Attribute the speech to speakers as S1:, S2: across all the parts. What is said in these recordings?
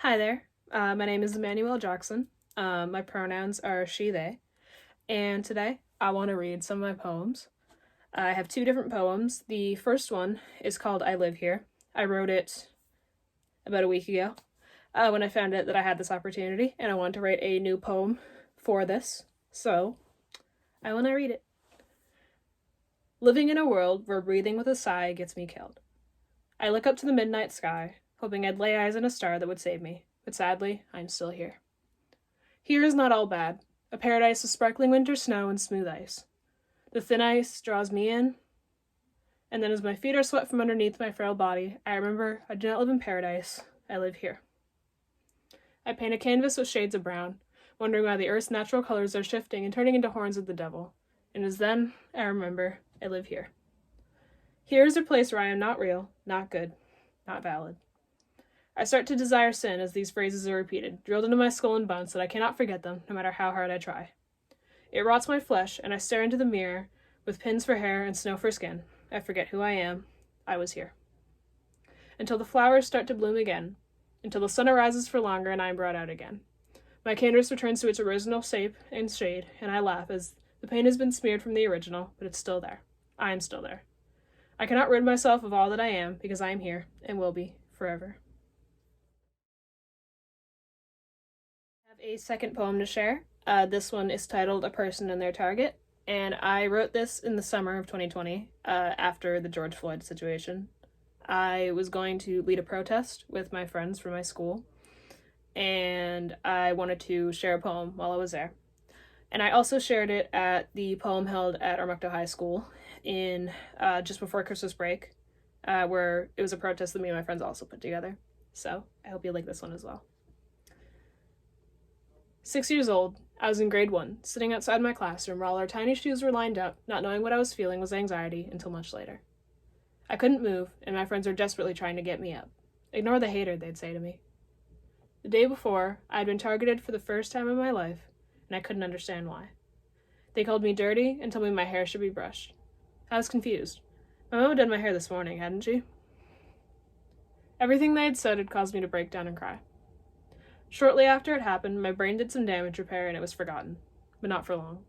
S1: Hi there. My name is Emmanuelle Jackson. My pronouns are she, they. And today I want to read some of my poems. I have two different poems. The first one is called I Live Here. I wrote it about a week ago when I found out that I had this opportunity and I wanted to write a new poem for this. So I want to read it. Living in a world where breathing with a sigh gets me killed. I look up to the midnight sky, hoping I'd lay eyes on a star that would save me, but sadly, I'm still here. Here is not all bad, a paradise of sparkling winter snow and smooth ice. The thin ice draws me in, and then as my feet are swept from underneath my frail body, I remember I do not live in paradise, I live here. I paint a canvas with shades of brown, wondering why the earth's natural colors are shifting and turning into horns of the devil, and as then I remember I live here. Here is a place where I am not real, not good, not valid. I start to desire sin as these phrases are repeated, drilled into my skull and bones so that I cannot forget them, no matter how hard I try. It rots my flesh, and I stare into the mirror with pins for hair and snow for skin. I forget who I am. I was here. Until the flowers start to bloom again, until the sun arises for longer and I am brought out again. My canvas returns to its original shape and shade, and I laugh as the paint has been smeared from the original, but it's still there. I am still there. I cannot rid myself of all that I am because I am here and will be forever. I have a second poem to share. This one is titled A Person and Their Target, and I wrote this in the summer of 2020 after the George Floyd situation. I was going to lead a protest with my friends from my school, and I wanted to share a poem while I was there. And I also shared it at the poem held at Armuckto High School in just before Christmas break, where it was a protest that me and my friends also put together. So I hope you like this one as well. 6 years old, I was in grade 1, sitting outside my classroom where all our tiny shoes were lined up, not knowing what I was feeling was anxiety until much later. I couldn't move, and my friends were desperately trying to get me up. Ignore the hater, they'd say to me. The day before, I had been targeted for the first time in my life, and I couldn't understand why. They called me dirty and told me my hair should be brushed. I was confused. My mom had done my hair this morning, hadn't she? Everything they had said had caused me to break down and cry. Shortly after it happened, my brain did some damage repair and it was forgotten, but not for long.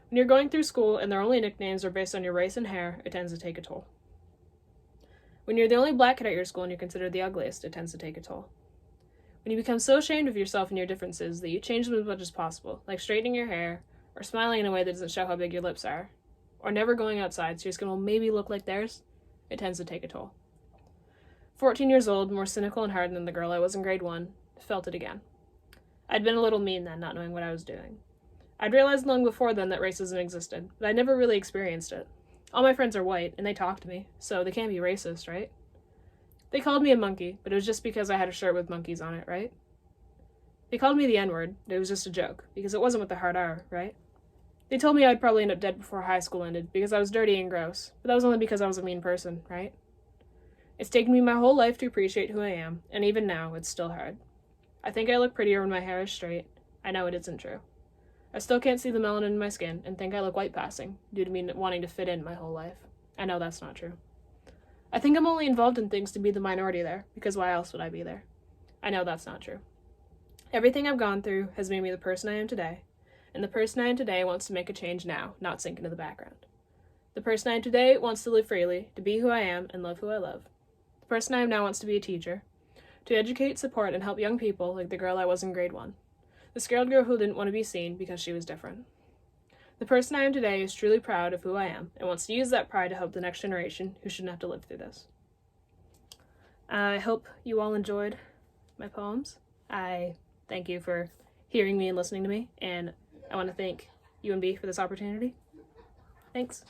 S1: When you're going through school and their only nicknames are based on your race and hair, it tends to take a toll. When you're the only black kid at your school and you're considered the ugliest, it tends to take a toll. When you become so ashamed of yourself and your differences that you change them as much as possible, like straightening your hair, or smiling in a way that doesn't show how big your lips are, or never going outside so your skin will maybe look like theirs, it tends to take a toll. 14 years old, more cynical and hardened than the girl I was in grade 1, felt it again. I'd been a little mean then, not knowing what I was doing. I'd realized long before then that racism existed, but I'd never really experienced it. All my friends are white, and they talk to me, so they can't be racist, right? They called me a monkey, but it was just because I had a shirt with monkeys on it, right? They called me the N-word, but it was just a joke, because it wasn't with the hard R, right? They told me I'd probably end up dead before high school ended, because I was dirty and gross, but that was only because I was a mean person, right? It's taken me my whole life to appreciate who I am, and even now, it's still hard. I think I look prettier when my hair is straight. I know it isn't true. I still can't see the melanin in my skin and think I look white passing due to me wanting to fit in my whole life. I know that's not true. I think I'm only involved in things to be the minority there, because why else would I be there? I know that's not true. Everything I've gone through has made me the person I am today, and the person I am today wants to make a change now, not sink into the background. The person I am today wants to live freely, to be who I am, and love who I love. The person I am now wants to be a teacher, to educate, support, and help young people like the girl I was in grade 1. The scared girl who didn't want to be seen because she was different. The person I am today is truly proud of who I am and wants to use that pride to help the next generation who shouldn't have to live through this. I hope you all enjoyed my poems. I thank you for hearing me and listening to me, and I want to thank UNB for this opportunity. Thanks.